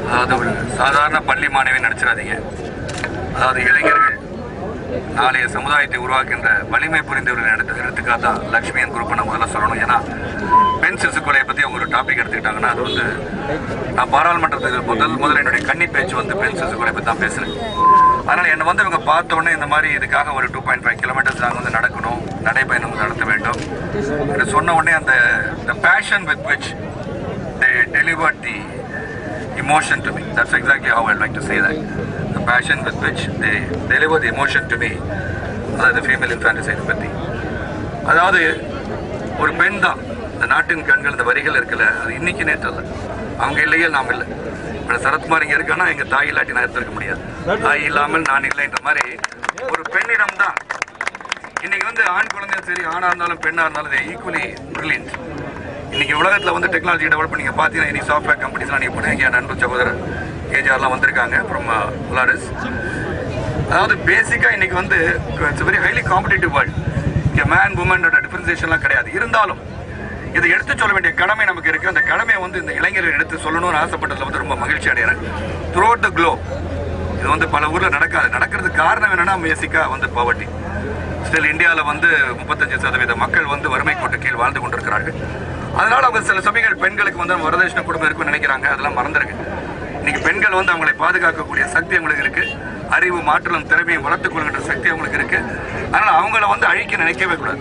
அதாவது ஒரு சாதாரண பள்ளி மாணவி நினைச்சிடாதீங்க. அதாவது இளைஞர்கள் நாளைய சமுதாயத்தை உருவாக்கின்ற வலிமை புரிந்தவர்கள் எடுத்துக்காட்டா லக்ஷ்மியன் குரூப்பை நான் முதல்ல சொல்லணும். ஏன்னா பெண் சிசு கொலையை பற்றி அவங்க ஒரு டாபிக் எடுத்துக்கிட்டாங்கன்னா அது வந்து நான் பாராளுமன்றத்துக்கு முதல்ல என்னுடைய கன்னி பேச்சு வந்து பெண் சிசு கொலை பற்றி தான் பேசுகிறேன். அதனால் என்னை வந்து இவங்க பார்த்த உடனே இந்த மாதிரி இதுக்காக ஒரு 2.5 கிலோமீட்டர்ஸ் நாங்கள் வந்து நடக்கணும், நடைப்பயணம் நடத்த வேண்டும் என்று சொன்ன உடனே அந்த passion with which they delivered the emotion to me. That's exactly how I'd like to say that. The passion with which they delivered the emotion to me. அதாவது ஃபீமேல் இன்ஃபான்டிசைட் பற்றி. அதாவது ஒரு பெண் தான் இந்த நாட்டின் கண்கள், இந்த வரிகள் இருக்குல்ல, அது இன்னைக்கு நேற்று இல்லை. அவங்க இல்லையே நாம் இல்லை. இப்போ சரத்குமார் இங்கே இருக்கான்னா எங்கள் தாய் இல்லாட்டி நான் எடுத்துருக்க முடியாது. தாய் இல்லாமல் நான் இல்லைன்ற மாதிரி ஒரு பெண்ணிடம் தான் இன்னைக்கு வந்து ஆண் குழந்தையும் சரி, ஆணாக இருந்தாலும் பெண்ணாக இருந்தாலும் ஈக்குவலி பிரில்லியன்ட். இன்னைக்கு உலகத்தில் வந்து டெக்னாலஜி டெவலப் பண்ணி நீங்கள் பார்த்தீங்கன்னா இன்னைக்கு சாஃப்ட்வேர் கம்பெனிஸ்லாம் நீங்கள் போனீங்க. என் நண்பர் சகோதரர் கேஜிஆர்லாம் வந்திருக்காங்க ஃப்ரம் உலாரிஸ். அதாவது பேசிக்காக இன்னைக்கு வந்து it's very highly competitive world. இங்கே மேன் உமனோட டிஃபரன்சியேஷன்லாம் கிடையாது. இருந்தாலும் இதை எடுத்து சொல்ல வேண்டிய கடமை நமக்கு இருக்குது. அந்த கடமையை வந்து இந்த இளைஞர்கள் எடுத்து சொல்லணும்னு ஆசைப்பட்டதில் வந்து ரொம்ப மகிழ்ச்சி அடைகிறேன். த்ரூ அவுட் த குளோப் இது வந்து பல ஊரில் நடக்கிறதுக்கு காரணம் என்னென்னா பேசிக்காக வந்து பாவர்ட்டி. ஸ்டில் இந்தியாவில் வந்து 35% மக்கள் வந்து வறுமை கோட்டு கீழ் வாழ்ந்து கொண்டிருக்கிறார்கள். அதனால அவங்க சில சமயங்கள் பெண்களுக்கு வந்து வரதட்சணை குடும்பம் இருக்குன்னு நினைக்கிறாங்க. அதெல்லாம் மறந்துருக்கு. இன்னைக்கு பெண்கள் வந்து அவங்களை பாதுகாக்கக்கூடிய சக்தி அவங்களுக்கு இருக்கு. அறிவு, மாற்றலும், திறமையும் வளர்த்துக் கொள்கின்ற சக்தி அவங்களுக்கு இருக்கு. அதனால அவங்கள வந்து அழிக்க நினைக்கவே கூடாது.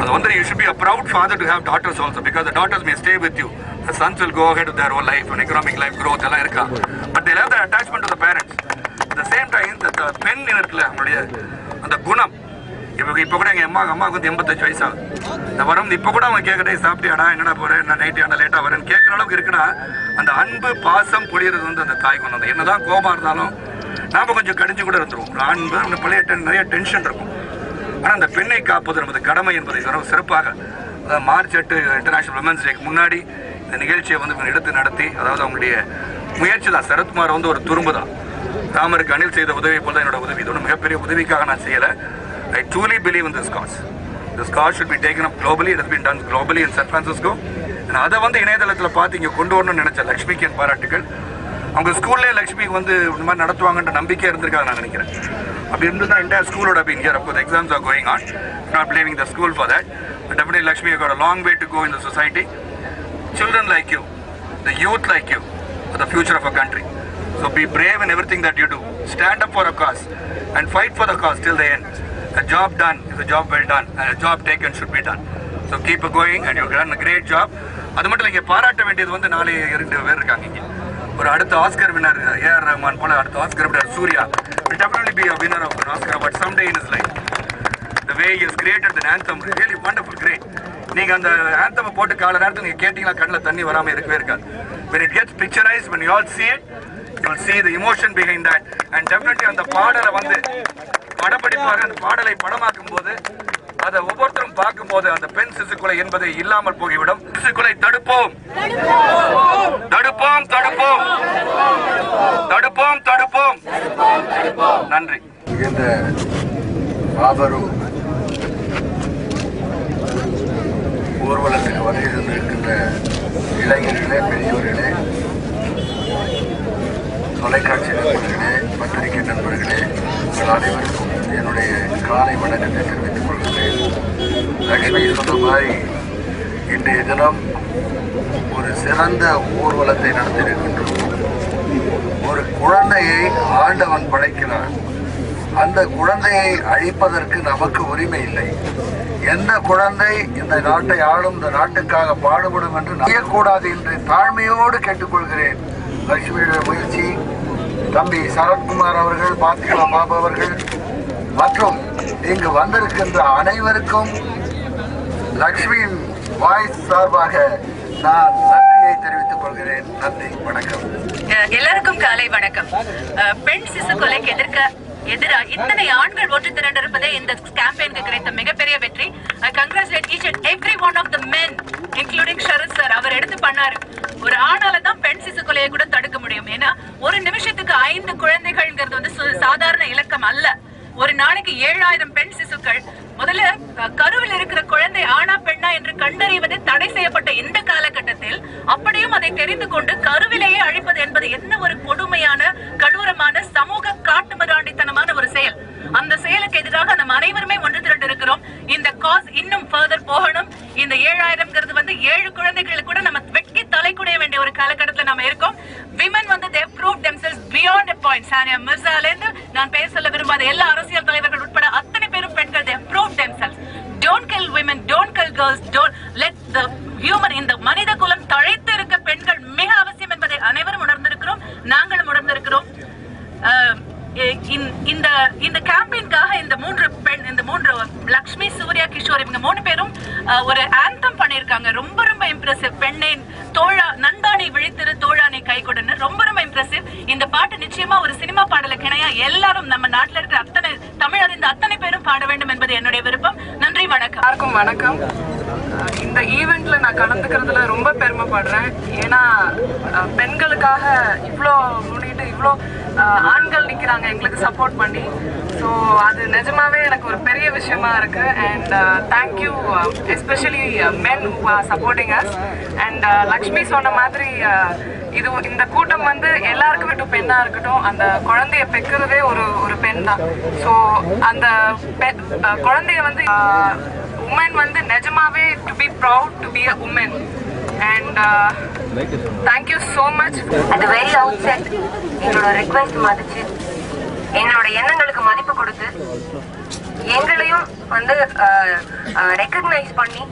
அது வந்து you should be a proud father to have daughters also, because the daughters may stay with you. The sons will go ahead with their own life and economic life growth எல்லாம் இருக்கா. But they have the attachment to the parents. At the same time the பெண் இருக்குல்ல, அவங்களுடைய அந்த குணம். இப்போ கூட எங்கள் அம்மாவுக்கு வந்து 85 வயசு ஆகுது. இந்த வரும் இப்போ கூட அவங்க கேட்கட்டே சாப்பிட்டியாடா, என்னடா போகிறேன், என்ன நைட்டு என்ன லேட்டாக வரேன்னு கேட்குற அளவுக்கு இருக்குன்னா அந்த அன்பு பாசம் பொழியறது வந்து அந்த தாய் குணம் தான். என்னதான் கோபம் இருந்தாலும் நாம் கொஞ்சம் கடிஞ்சு கூட இருந்துருவோம். ஒரு அன்பு அந்த பழைய நிறைய டென்ஷன் இருக்கும். ஆனால் அந்த பெண்ணை காப்பது நமது கடமை என்பதை சிறப்பாக மார்ச் 8 இன்டர்நேஷனல் விமன்ஸ் டேக்கு முன்னாடி இந்த நிகழ்ச்சியை வந்து எடுத்து நடத்தி, அதாவது அவங்களுடைய முயற்சி தான். சரத்குமார் வந்து ஒரு துரும்பு தான். ராமருக்கு அணில் செய்த உதவி போல் தான் என்னோட உதவி. இது ஒன்று மிகப்பெரிய உதவிக்காக நான் செய்யலை. I truly believe in this cause. This cause should be taken up globally. It has been done globally in San Francisco. And அதை வந்து இணையதளத்தில் பார்த்து இங்கே கொண்டு வரணும்னு நினைச்ச லக்ஷ்மிக்கு என் பாராட்டுகள். அவங்க ஸ்கூல்லேயே லக்ஷ்மிக்கு வந்து இந்த மாதிரி நடத்துவாங்கன்ற நம்பிக்கை இருந்திருக்காங்க நான் நினைக்கிறேன். அப்படி இருந்து தான் இந்தியா ஸ்கூலோட பீன் ஹியர். அப்போ exams are going on. Not blaming the school for that. But definitely Lakshmi has got a long way to go in the society. Children like you, the youth like you, are the future of a country. So be brave in everything that you do. Stand up for a cause and fight for the cause till the end. A job done is a job well done, and a job taken should be done. So keep going and you've done a great job. அது மட்டும் இல்லை, இங்கே பாராட்ட வேண்டியது வந்து 2 பேர் இருக்காங்க. இங்கே ஒரு அடுத்த ஆஸ்கர் வின்னர் ஏஆர் ரஹ்மான் போல அடுத்த Oscar winner Suriya will definitely be a winner of an Oscar award someday in his life. The way he has created the anthem, really wonderful, great. நீங்கள் அந்த ஆந்தமை போட்டு கால நேரத்தில் நீங்கள் கேட்டிங்கன்னா கண்ணில் தண்ணி வராமல் இருக்கவே இருக்காது. When it gets picturized, when you all see it, you will see the emotion behind that. And definitely அந்த பாடலை வந்து படப்பிடிப்பாக அந்த பாடலை படமாக்கும் போது அதை ஒவ்வொருத்தரும் பார்க்கும் போது அந்த பெண் சிசுக்கொலை என்பதை இல்லாமல் போய்விடும். சிசுக்கொலை தடுப்போம், தடுப்போம், தடுப்போம், தடுப்போம், தடுப்போம். நன்றி. இந்த மாபெரும் ஊர்வலத்துக்கு வருகை தந்திருக்கின்ற இளைஞர்களே, பெரியோர்களே, தொலைக்காட்சி நண்பர்களே, பத்திரிகை நண்பர்களே, உங்கள் அனைவருக்கும் என்னுடைய காலை வணக்கத்தை தெரிவித்துக் கொள்கிறேன். லக்ஷ்மி சொன்ன மாதிரி இன்றைய தினம் ஒரு சிறந்த ஊர்வலத்தை நடத்தியிருக்கின்றோம். ஒரு குழந்தையை ஆண்டவன் படைக்கிறான். அந்த குழந்தையை அழிப்பதற்கு நமக்கு உரிமை இல்லை. எந்த குழந்தை இந்த நாட்டை ஆளும், இந்த நாட்டுக்காக பாடுபடும் என்று செய்யக்கூடாது என்று தாழ்மையோடு கேட்டுக்கொள்கிறேன். லட்சுமியுடைய முயற்சி, தம்பி சரத்குமார் அவர்கள், பாத்திமா பாபு அவர்கள் மற்றும் இங்கு வந்திருக்கின்ற அனைவருக்கும் லக்ஷ்மியின் வாய்ஸ் சார்பாக நான் நன்றியை தெரிவித்துக் கொள்கிறேன். நன்றி, வணக்கம். எல்லாருக்கும் காலை வணக்கம். பெண் சிசு கொலைக்கு எதிராக இத்தனை ஆண்கள் ஒன்று திரண்டிருப்பதே இந்த கேம்பெயினுக்கு கிடைத்த மிகப்பெரிய வெற்றி. I congratulate each and every one of the men, including Sharad sir. அவர் எடுத்து பண்ணாரு. ஒரு ஆணால தான் பெண் சிசு கொலையை கூட தடுக்க முடியும். ஏன்னா ஒரு நிமிஷத்துக்கு 5 குழந்தைகள்ங்கிறது வந்து சாதாரண இலக்கம் அல்ல. ஒரு நாளைக்கு 7000 பெண் சிசுக்கள். முதல்ல கருவில் இருக்கிற குழந்தை ஆணா பெண்ணா என்று கண்டறிவது தடை செய்யப்பட்ட இந்த காலகட்டத்தில் அப்படியும் அதை தெரிந்து கொண்டு கருவிலேயே அழிப்பது என்பது என்ன ஒரு இன்னும் ஃபர்தர் போகணும். இந்த 7000ங்கிறது வந்து 7 குழந்தைகளை கூட நம்ம வெட்டி தலை குடைய வேண்டிய ஒரு காலகட்டத்தில் நாம இருக்கோம். விமன் வந்து they proved themselves beyond a point. Sania மிர்சால இருந்து நான் பேர் சொல்ல விரும்பாத எல்லா அரசியல் தலைவர்கள் உட்பட அத்தனை பேரும் பெண்கள் they proved themselves. Don't kill women, don't kill girls, don't let the human, இந்த மனித குலம் தழைத்து இருக்க பெண்கள் மிக அவசியம் என்பதை அனைவரும் உணர்ந்திருக்கிறோம், நாங்களும் உணர்ந்திருக்கிறோம். இந்த கேம்பெயின்காக இந்த மூன்று லக்ஷ்மி, சூர்யா, கிஷோர் இவங்க 3 பேரும் ஒரு ஆந்தம் பண்ணிருக்காங்க. ரொம்ப ரொம்ப இம்ப்ரெசிவ். பெண்ணை தோழா, நண்பானை விழித்திரு தோழானை கை கொடுன்னு ரொம்ப ரொம்ப இம்ப்ரெசிவ். இந்த பாட்டு நிச்சயமா ஒரு சினிமா பாடல கிணையா எல்லாரும் நம்ம நாட்டில் இருக்கிற அத்தனை தமிழ் அறிந்த அத்தனை பேரும் பாட வேண்டும் என்பது என்னுடைய விருப்பம். நன்றி, வணக்கம். எல்லாருக்கும் வணக்கம். இந்த ஈவெண்ட்ல நான் கலந்துக்கிறதுல ரொம்ப பெருமைப்படுறேன். ஏன்னா பெண்களுக்காக இவ்வளோ முன்னிட்டு இவ்வளோ ஆண்கள் நிற்கிறாங்க எங்களுக்கு சப்போர்ட் பண்ணி. ஸோ அது நிஜமாவே எனக்கு ஒரு பெரிய விஷயமா இருக்கு. And thank you especially men supporting us. And Lakshmi சொன்ன மாதிரி இந்த கூட்டம் வந்து எல்லாருக்கும் விட்டு பெண்ணா இருக்கட்டும், அந்த குழந்தைய பெக்கிறதே ஒரு பெண் தான். ஸோ அந்த குழந்தைய வந்து உமன் வந்து நிஜமாவே to be proud to be a woman. And thank you so much. At the very outset, என்னோட ரெக்வெஸ்ட் மதிச்சு என்னோட எண்ணங்களுக்கு மதிப்பு கொடுத்து எங்களையும் வந்து ரெக்கக்னைஸ் பண்ணி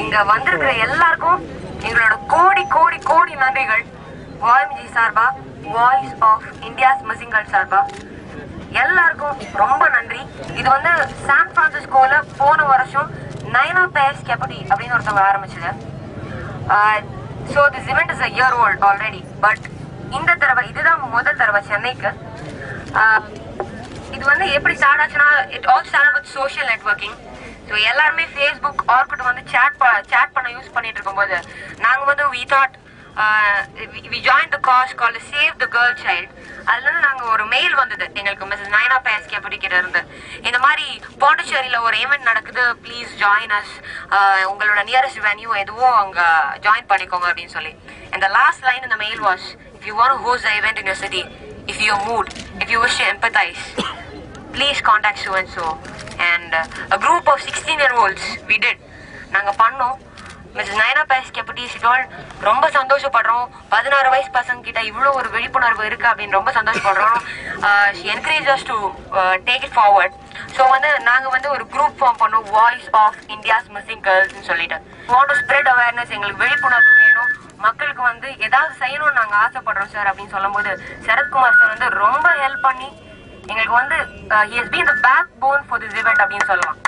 இங்க வந்திருக்கிற எல்லாருக்கும் எங்களோட கோடி கோடி கோடி நன்றிகள். வாய்மிஜி சார்பா, voice of India's missing girl சார்பா எல்லாருக்கும் ரொம்ப நன்றி. இது வந்து சான் பிரான்சிஸ்கோல போன வருஷம் நைனா பேஸ் கேபிட்டி அப்படின்னு ஒருத்தவங்க ஆரம்பிச்சது. So this event is a year old already, but இந்த தடவை இதுதான் முதல் தடவை சென்னைக்கு. இது வந்து எப்படி ஸ்டார்ட் ஆச்சுன்னா, it all started with social networking. So எல்லாருமே ஃபேஸ்புக், ஆர்குட் வந்து சேட் பண்ண யூஸ் பண்ணிட்டு இருக்கும்போது நாங்கள் வந்து we thought we joined the cause called Save the Girl Child. அதுல நாங்கள் ஒரு மெயில் வந்தது எங்களுக்கு மிஸ்ஸஸ் நைனா பேஸ் கேபிட்டி கிட்ட இருந்து. இந்த மாதிரி பாண்டிச்சேரியில ஒரு ஈவெண்ட் நடக்குது, ப்ளீஸ் ஜாயின் அஸ், உங்களோட நியரஸ்ட் வென்யூ எதுவோ அங்க ஜாயின் பண்ணிக்கோங்க அப்படின்னு சொல்லி. And the last line in the mail was, if you want to host the event in your city, if you're mood, if you wish to empathize, please contact so and so. And a group of 16-year-olds we did. நாங்க பண்ணோம். Mrs நைனா base கேபிட்டி சிட்டோல் ரொம்ப சந்தோஷப்படுறோம். 16 வயசு பசங்க கிட்ட இவ்வளோ ஒரு விழிப்புணர்வு இருக்கு அப்படின்னு ரொம்ப சந்தோஷப்படுறோம். she encouraged us to take it forward. So வந்து நாங்கள் வந்து ஒரு குரூப் ஃபார்ம் பண்ணோம், வாய்ஸ் ஆஃப் இந்தியாஸ் மிஸ்ஸிங் கேர்ள்ஸ்ன்னு சொல்லிட்டு. வாண்ட் டு ஸ்ப்ரெட் அவேர்னஸ், எங்களுக்கு விழிப்புணர்வு வேணும், மக்களுக்கு வந்து ஏதாவது செய்யணும்னு நாங்கள் ஆசைப்படுறோம் சார் அப்படின்னு சொல்லும் போது சரத்குமார் சார் வந்து ரொம்ப ஹெல்ப் பண்ணி எங்களுக்கு வந்து he has been the backbone for this event அப்படின்னு சொல்லலாம்.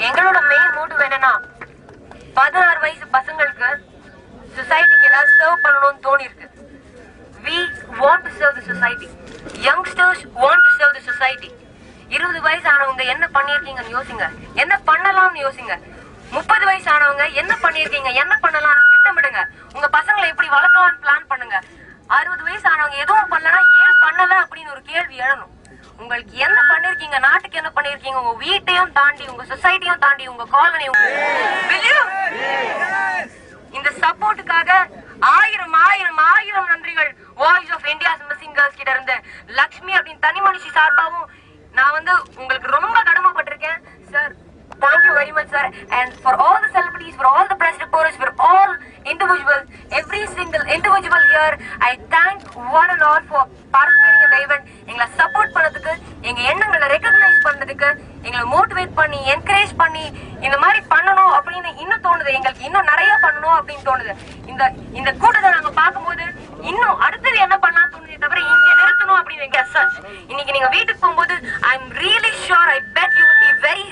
எங்களோட மெயின் மோட்டிவ் என்னன்னா, 16 வயசு பசங்களுக்கு சொசைட்டிக்கு ஏதாவது சர்வ் பண்ணணும்னு தோணி இருக்கு. We want to serve the society. Youngsters want to serve the society. 20 வயசு ஆனவங்க என்ன பண்ணிருக்கீங்கன்னு யோசிங்க, என்ன பண்ணலாம்னு யோசிங்க. 30 வயசு ஆனவங்க என்ன பண்ணிருக்கீங்க, என்ன பண்ணலாம்னு திட்டமிடுங்க. உங்க பசங்களை எப்படி வளர்க்கலாம்னு பிளான் பண்ணுங்க. 60 வயசு ஆனவங்க எதுவும் பண்ணலன்னா ஏன் பண்ணல அப்படின்னு ஒரு கேள்வி எழணும். உங்களுக்கு என்ன பண்ணிருக்கீங்க, நாட்டுக்கு என்ன பண்ணிருக்கீங்க, உங்க வீட்டையும் தாண்டி, உங்க சொசைட்டியும் தாண்டி, உங்க காலனியும். இந்த சப்போர்ட்டுக்காக ஆயிரம் ஆயிரம் ஆயிரம் நன்றிகள். Voice of India's missing girls கிட்ட இருந்து லக்ஷ்மி அப்படின்னு தனி மனுஷி சார்பாவும் நான் வந்து உங்களுக்கு ரொம்ப கடமைப்பட்டிருக்கேன் sir. Thank you very much, sir. And for all the celebrities, for all the press reporters, for all individuals, every single individual here, I thank one and all for participating in the event. எங்களை support பண்ணதுக்கு, எங்க எண்ணங்களை recognise பண்ணதுக்கு, எங்களை motivate பண்ணி encourage பண்ணி இந்த மாதிரி பண்ணணும் அப்படின்னு இன்னும் தோணுது. எங்களுக்கு இன்னும் நிறைய பண்ணணும் அப்படின்னு தோணுது. இந்த கூட்டத்தை நாங்க பார்க்கும்போது இன்னும் அடுத்தது என்ன பண்ணலாம் தோணுதே தவிர இங்க நிறுத்தணும் அப்படின்னு இன்னைக்கு நீங்க வீட்டுக்கு போகும்போது I am really sure, I bet you will be very,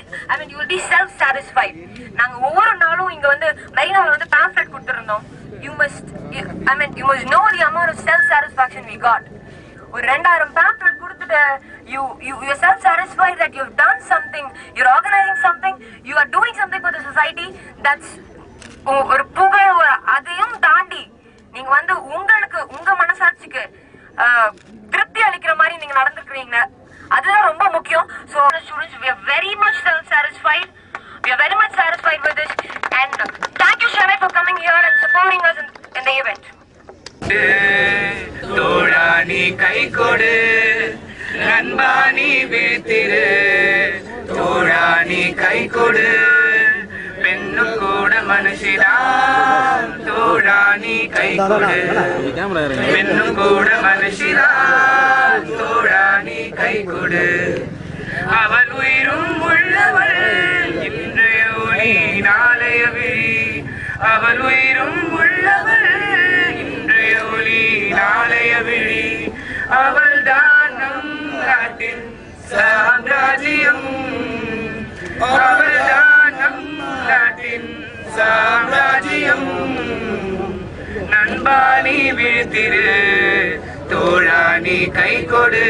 you will be self satisfied. நாங்க ஒவ்வொரு நாளும் இங்க வந்து மெரினால வந்து pamphlet கொடுத்திருந்தோம். You must know the amount of self satisfaction we got. ஒரு 2000 pamphlet கொடுத்துட்டு you are self satisfied that you have done something, you are organizing something, you are doing something for the society. That's ஒரு புகழ். அதையும் தாண்டி நீங்க வந்து உங்களுக்கு உங்க மனசாட்சிக்கு திருப்தி அளிக்கிற மாதிரி நீங்க நடந்துக்கிறீங்க, அதுதான் ரொம்ப முக்கியம். So students, we are very much self-satisfied. We are very much satisfied with this. And thank you, Shamay, for coming here and supporting us in the event. தோழானி கை கொடு, நண்பா நீ வீழ்த்திரு, தோழா நீ கை கொடு, பெண்ணும் கூட மனுஷிதான், தோழா நீ கை கொடு, பெண்ணும் கூட மனுஷிதான், தோழா நீ கை கொடு. அவள் உயிரும் உள்ளவள் இன்றைய ஒளி நாளைய விழி, அவள் உயிரும் உள்ளவள் இன்றைய ஒளி நாளைய விழி, அவள் தான் நம் நாட்டின் சாம்ராஜ்யம், அவள் தான் நம் நாட்டின் சாம்ராஜ்யம். நண்பா நீ வீழ்த்திரு, தோழா நீ கை கொடு,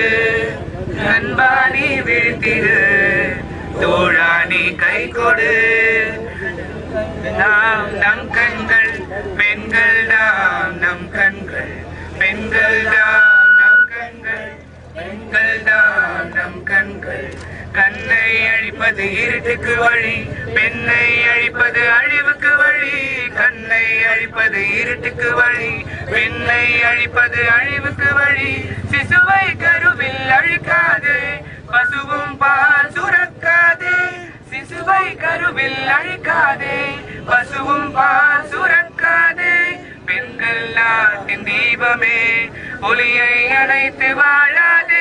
நண்பா நீ வீழ்த்திரு, தோழா நீ கை கொடு. நாம் நம் கண்கள் பெண்கள் தாம், நம் கண்கள் பெண்கள் தாம், நம் கண்கள் பெண்கள் தாம், நம் கண்கள். கண்ணை அழிப்பது இருட்டுக்கு வழி, பெண்ணை அழிப்பது அழிவுக்கு வழி, கண்ணை அழிப்பது இருட்டுக்கு வழி, பெண்ணை அழிப்பது அழிவுக்கு வழி. சிசுவை கருவில் அழிக்காதே, பசுவும் பால் சுரக்காதே, சிசுவை கருவில் அழிக்காதே, பசுவும் பால் சுரக்காதே. பெண்கள் நாட்டின் தீபமே, ஒளியை அணைத்து வாழாதே,